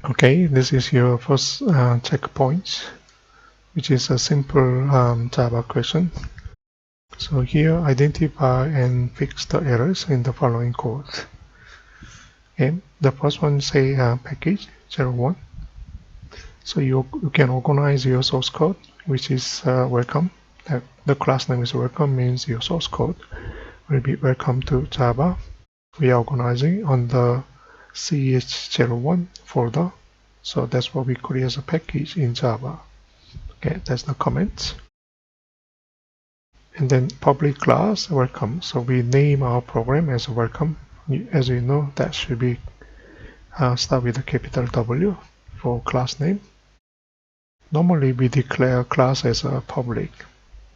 Okay, this is your first checkpoint, which is a simple Java question. So here, identify and fix the errors in the following code. Okay, the first one say package 01. So you can organize your source code, which is welcome. The class name is welcome means your source code will be welcome to Java. We are organizing on the ch01 folder. So that's what we create as a package in Java. Okay, that's the comment. And then public class welcome. So we name our program as welcome. As you know, that should be start with a capital W for class name. Normally we declare class as a public.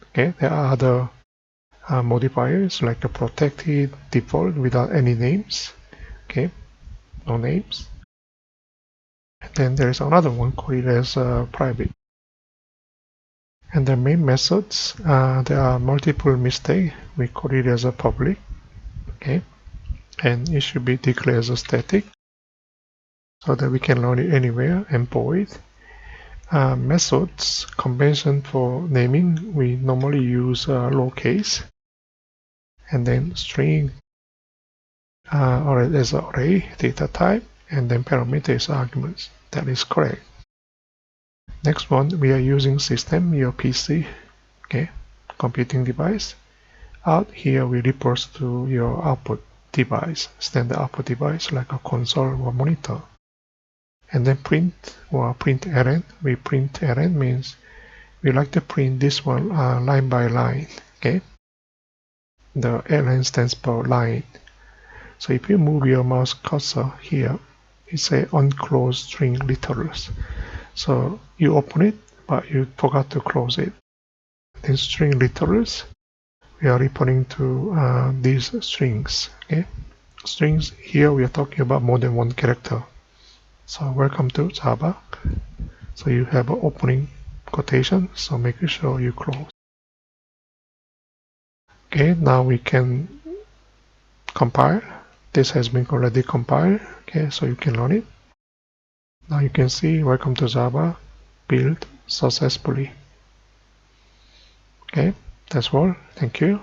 Okay, there are other modifiers like a protected default without any names. Okay, no names. And then there is another one called as private. And the main methods, there are multiple mistakes. We call it as a public. Okay, and it should be declared as a static so that we can load it anywhere and void. Methods convention for naming, we normally use lowercase, and then string or as an array data type, and then parameters arguments. That is correct. Next one, we are using system, your PC, okay, computing device. Out here we refers to your output device, standard output device like a console or monitor. And then print or println. We println means we like to print this one line by line. Okay, the ln stands for line. So if you move your mouse cursor here, it's a unclosed string literals. So you open it, but you forgot to close it. Then string literals, we are referring to these strings. Okay, strings here we are talking about more than one character. So welcome to Java. So you have an opening quotation, so make sure you close. Okay, now we can compile. This has been already compiled. Okay, so you can run it. Now you can see welcome to Java built successfully. Okay, that's all. Thank you.